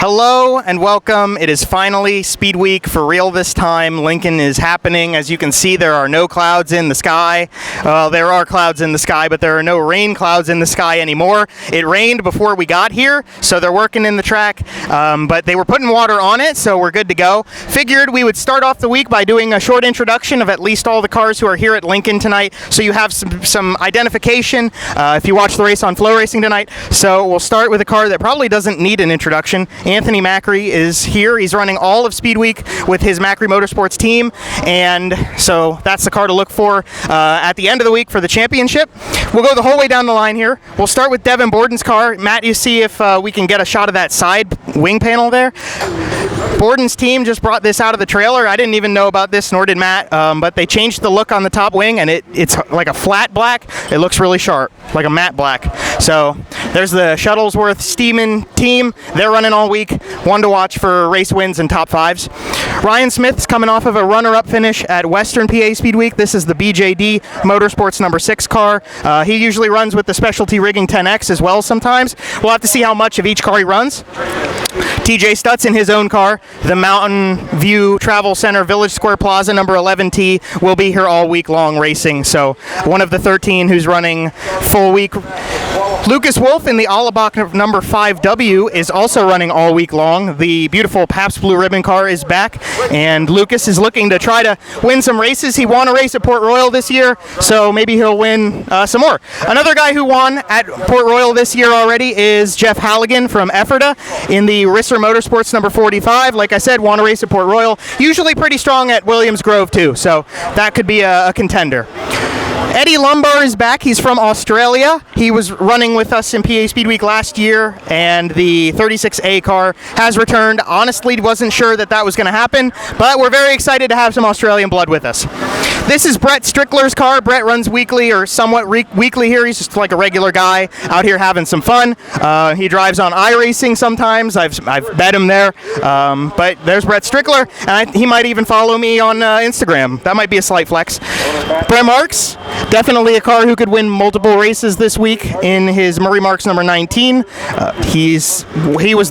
Hello and welcome. It is finally Speed Week for real this time. Lincoln is happening. As you can see, there are no clouds in the sky. There are clouds in the sky, but there are no rain clouds in the sky anymore. It rained before we got here, so they're working in the track, but they were putting water on it, so we're good to go. Figured we would start off the week by doing a short introduction of at least all the cars who are here at Lincoln tonight, so you have some identification if you watch the race on Flow Racing tonight. So we'll start with a car that probably doesn't need an introduction. Anthony Macri is here. He's running all of Speed Week with his Macri Motorsports team, and so that's the car to look for at the end of the week for the championship. We'll go the whole way down the line here. We'll start with Devin Borden's car. Matt, you see if we can get a shot of that side wing panel there. Borden's team just brought this out of the trailer. I didn't even know about this, nor did Matt, but they changed the look on the top wing, and it's like a flat black. It looks really sharp, like a matte black. So there's the Shuttlesworth Steeman team. They're running all week. One to watch for race wins and top fives. Ryan Smith's coming off of a runner-up finish at Western PA Speedweek. This is the BJD Motorsports number 6 car. He usually runs with the Specialty Rigging 10X as well sometimes. We'll have to see how much of each car he runs. TJ Stutz in his own car, the Mountain View Travel Center Village Square Plaza number 11T, will be here all week long racing. So one of the 13 who's running full week. Lucas Wolf in the Allebach number 5W is also running all week long. The beautiful Pabst Blue Ribbon car is back, and Lucas is looking to try to win some races. He won a race at Port Royal this year, so maybe he'll win some more. Another guy who won at Port Royal this year already is Jeff Halligan from Ephrata in the Risser Motorsports number 45. Like I said, won a race at Port Royal. Usually pretty strong at Williams Grove too, so that could be a contender. Eddie Lumbar is back. He's from Australia. He was running with us in PA Speedweek last year, and the 36A car has returned. Honestly, wasn't sure that was going to happen, but we're very excited to have some Australian blood with us. This is Brett Strickler's car. Brett runs weekly or somewhat weekly here. He's just like a regular guy out here having some fun. He drives on iRacing sometimes. I've bet him there. But there's Brett Strickler, and he might even follow me on Instagram. That might be a slight flex. Brett Marks, definitely a car who could win multiple races this week in his Murray Marks number 19. He was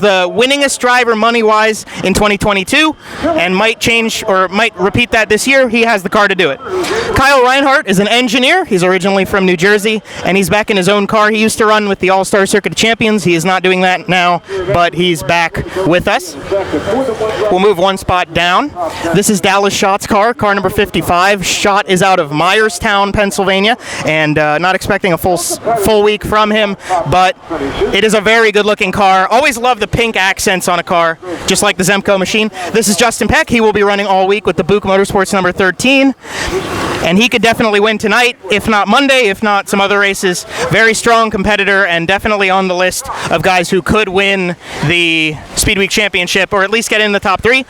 the winningest driver money-wise in 2022, and might change or might repeat that this year. He has the car to do it. Kyle Reinhardt is an engineer. He's originally from New Jersey, and he's back in his own car. He used to run with the All-Star Circuit of Champions. He is not doing that now, but he's back with us. We'll move one spot down. This is Dallas Schott's car number 55. Schott is out of Myerstown, Pennsylvania, and not expecting a full week from him, but it is a very good-looking car. Always love the pink accents on a car, just like the Zemco machine. This is Justin Peck. He will be running all week with the Buick Motorsports number 13. And he could definitely win tonight, if not Monday, if not some other races. Very strong competitor, and definitely on the list of guys who could win the Speedweek Championship, or at least get in the top 3.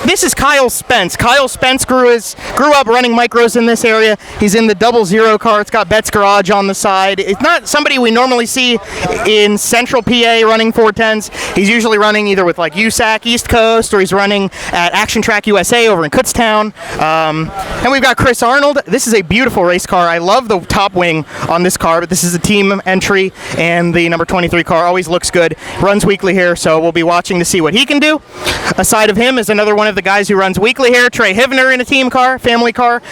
This is Kyle Spence. Kyle Spence grew up running micros in this area. He's in the 00 car. It's got Bet's Garage on the side. It's not somebody we normally see in Central PA running 410s. He's usually running either with like USAC East Coast, or he's running at Action Track USA over in Kutztown. And we've got Chris Arnold. This is a beautiful race car. I love the top wing on this car, but this is a team entry, and the number 23 car always looks good. Runs weekly here, so we'll be watching to see what he can do. Aside of him is another one of the guys who runs weekly here, Trey Hivner, in a team car, family car.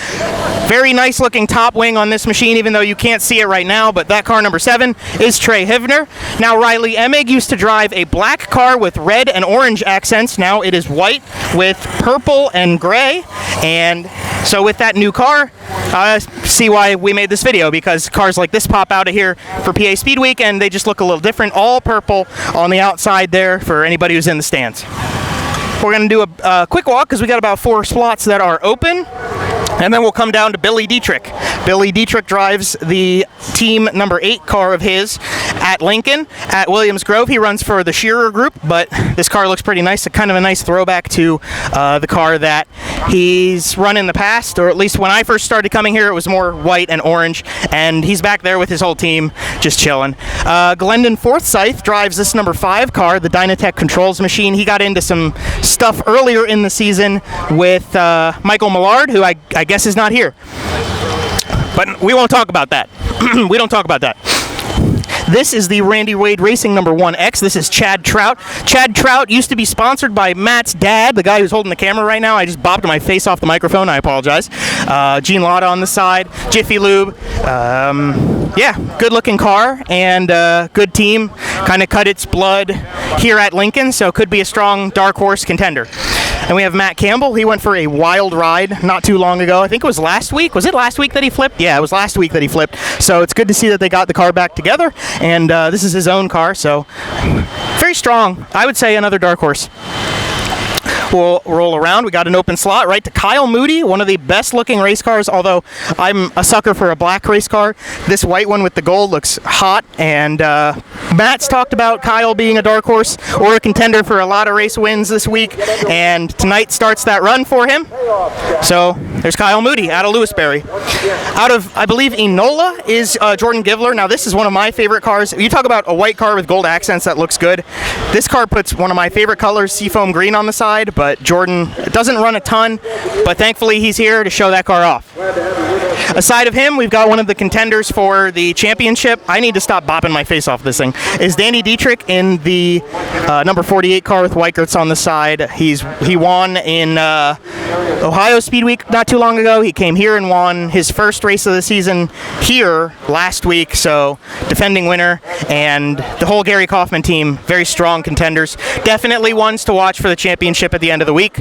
Very nice looking top wing on this machine, even though you can't see it right now, but that car number 7 is Trey Hivner. Now Riley Emig used to drive a black car with red and orange accents. Now it is white with purple and gray, and so with that new car, see why we made this video, because cars like this pop out of here for PA Speedweek, and they just look a little different. All purple on the outside there for anybody who's in the stands. We're going to do a quick walk because we got about 4 slots that are open. And then we'll come down to Billy Dietrich. Billy Dietrich drives the team number 8 car of his at Lincoln. At Williams Grove, he runs for the Shearer Group, but this car looks pretty nice. Kind of a nice throwback to the car that he's run in the past, or at least when I first started coming here, it was more white and orange, and he's back there with his whole team just chilling. Glendon Forsyth drives this number 5 car, the Dynatech Controls machine. He got into some stuff earlier in the season with Michael Millard, who I guess is not here. But we won't talk about that. We don't talk about that. This is the Randy Wade Racing number 1X. This is Chad Trout. Chad Trout used to be sponsored by Matt's dad, the guy who's holding the camera right now. I just bopped my face off the microphone. I apologize. Gene Latta on the side. Jiffy Lube. Yeah, good-looking car and good team. Kind of cut its blood here at Lincoln, so could be a strong dark horse contender. And we have Matt Campbell. He went for a wild ride not too long ago. I think it was last week. Was it last week that he flipped? Yeah, it was last week that he flipped. So it's good to see that they got the car back together. And this is his own car, so very strong. I would say another dark horse. We'll roll around. We got an open slot right to Kyle Moody, one of the best looking race cars, although I'm a sucker for a black race car. This white one with the gold looks hot, and Matt's talked about Kyle being a dark horse or a contender for a lot of race wins this week, and tonight starts that run for him. So there's Kyle Moody out of Lewisberry. Out of, I believe, Enola is Jordan Givler. Now this is one of my favorite cars. You talk about a white car with gold accents that looks good. This car puts one of my favorite colors, seafoam green, on the side, but Jordan doesn't run a ton, but thankfully he's here to show that car off. Aside of him, we've got one of the contenders for the championship. I need to stop bopping my face off this thing. Is Danny Dietrich in the number 48 car with Weikertz on the side. He won in Ohio Speedweek not too long ago. He came here and won his first race of the season here last week, so defending winner. And the whole Gary Kaufman team, very strong contenders. Definitely ones to watch for the championship at the end of the week.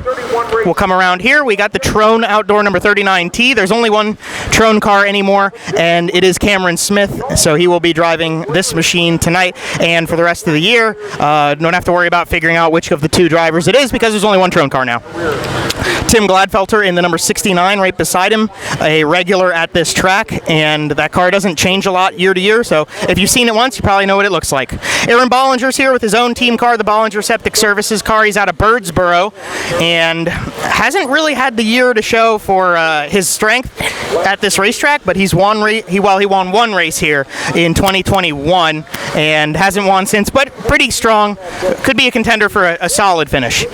We'll come around here. We got the Trone Outdoor number 39T. There's only one Trone car anymore, and it is Cameron Smith, so he will be driving this machine tonight and for the rest of the year. Don't have to worry about figuring out which of the two drivers it is because there's only one Trone car now. Tim Gladfelter in the number 69 right beside him, a regular at this track, and that car doesn't change a lot year to year, so if you've seen it once, you probably know what it looks like. Aaron Bollinger's here with his own team car, the Bollinger Septic Services car. He's out of Birdsboro and hasn't really had the year to show for his strength at this racetrack, but he won one race here in 2021 and hasn't won since, but pretty strong. Could be a contender for a solid finish.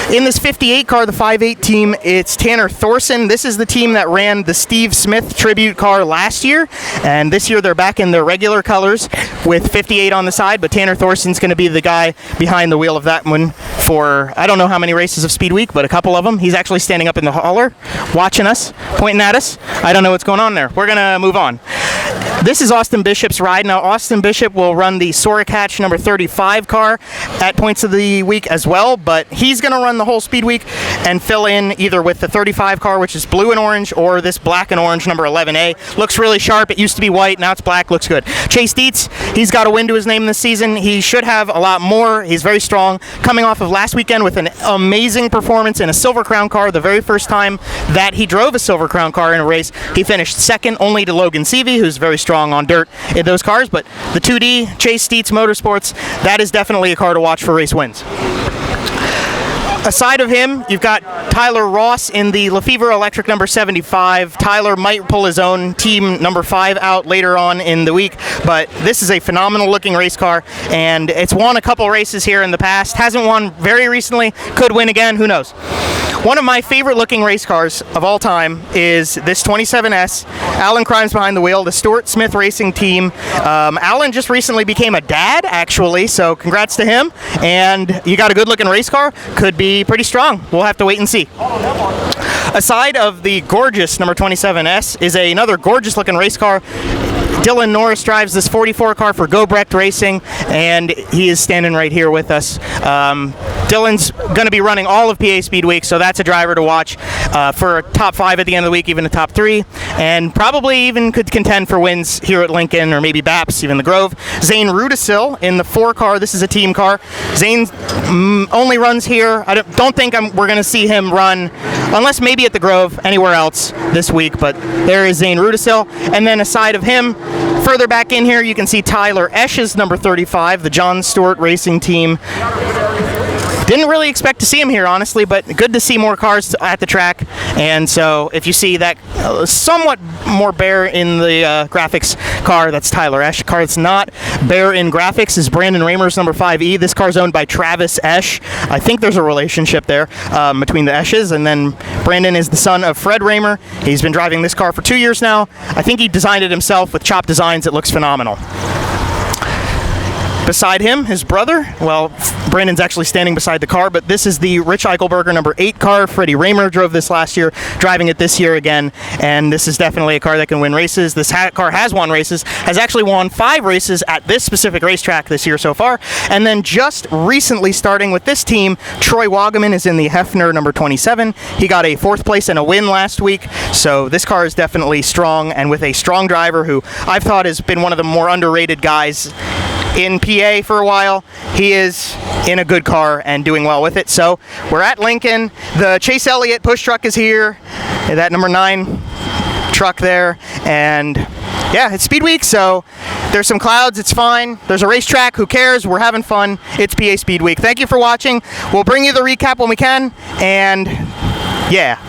In this 58 car, the 5.8 team, it's Tanner Thorson. This is the team that ran the Steve Smith tribute car last year, and this year they're back in their regular colors with 58 on the side, but Tanner Thorson's going to be the guy behind the wheel of that one for, I don't know how many races of Speedweek, but a couple of them. He's actually standing up in the hauler, watching us, pointing at us. I don't know what's going on there. We're going to move on. This is Austin Bishop's ride. Now, Austin Bishop will run the Soric Hatch number 35 car at points of the week as well, but he's going to run the whole speed week and fill in either with the 35 car, which is blue and orange, or this black and orange number 11A. Looks really sharp. It used to be white. Now it's black. Looks good. Chase Dietz, he's got a win to his name this season. He should have a lot more. He's very strong. Coming off of last weekend with an amazing performance in a Silver Crown car, the very first time that he drove a Silver Crown car in a race. He finished second only to Logan Seavey, who's very strong on dirt in those cars, but the 2D, Chase Dietz Motorsports, that is definitely a car to watch for race wins. Aside of him, you've got Tyler Ross in the Lefevre Electric number 75. Tyler might pull his own team number 5 out later on in the week, but this is a phenomenal looking race car, and it's won a couple races here in the past. Hasn't won very recently. Could win again. Who knows? One of my favorite looking race cars of all time is this 27S. Alan Crimes behind the wheel, the Stuart Smith Racing team. Alan just recently became a dad, actually, so congrats to him. And you got a good looking race car. Could be pretty strong. We'll have to wait and see. Aside of the gorgeous number 27S is another gorgeous looking race car. Dylan Norris drives this 44 car for Gobrecht Racing, and he is standing right here with us. Dylan's going to be running all of PA Speedweek, so that's a driver to watch for a top 5 at the end of the week, even a top 3, and probably even could contend for wins here at Lincoln or maybe BAPS, even the Grove. Zane Rudisil in the 4 car. This is a team car. Zane only runs here. I don't think we're going to see him run, unless maybe at the Grove, anywhere else this week, but there is Zane Rudisil. And then aside of him, further back in here, you can see Tyler Esch's number 35, the John Stewart Racing team. Didn't really expect to see him here, honestly, but good to see more cars at the track. And so if you see that somewhat more bare in the graphics car, that's Tyler Esch. Car that's not bare in graphics is Brandon Raymer's number 5E. This car's owned by Travis Esch. I think there's a relationship there between the Esches. And then Brandon is the son of Fred Raymer. He's been driving this car for 2 years now. I think he designed it himself with Chop Designs. It looks phenomenal. Beside him, his brother, well, Brandon's actually standing beside the car, but this is the Rich Eichelberger number 8 car. Freddie Raymer drove this last year, driving it this year again, and this is definitely a car that can win races. This car has won races, has actually won 5 races at this specific racetrack this year so far, and then just recently starting with this team, Troy Wagaman is in the Hefner number 27. He got a 4th place and a win last week, so this car is definitely strong, and with a strong driver who I've thought has been one of the more underrated guys in PA for a while. He is in a good car and doing well with it. So we're at Lincoln. The Chase Elliott push truck is here, that number 9 truck there, and yeah, it's Speed Week, so there's some clouds, it's fine. There's a racetrack, who cares? We're having fun. It's PA Speed Week. Thank you for watching. We'll bring you the recap when we can, and yeah.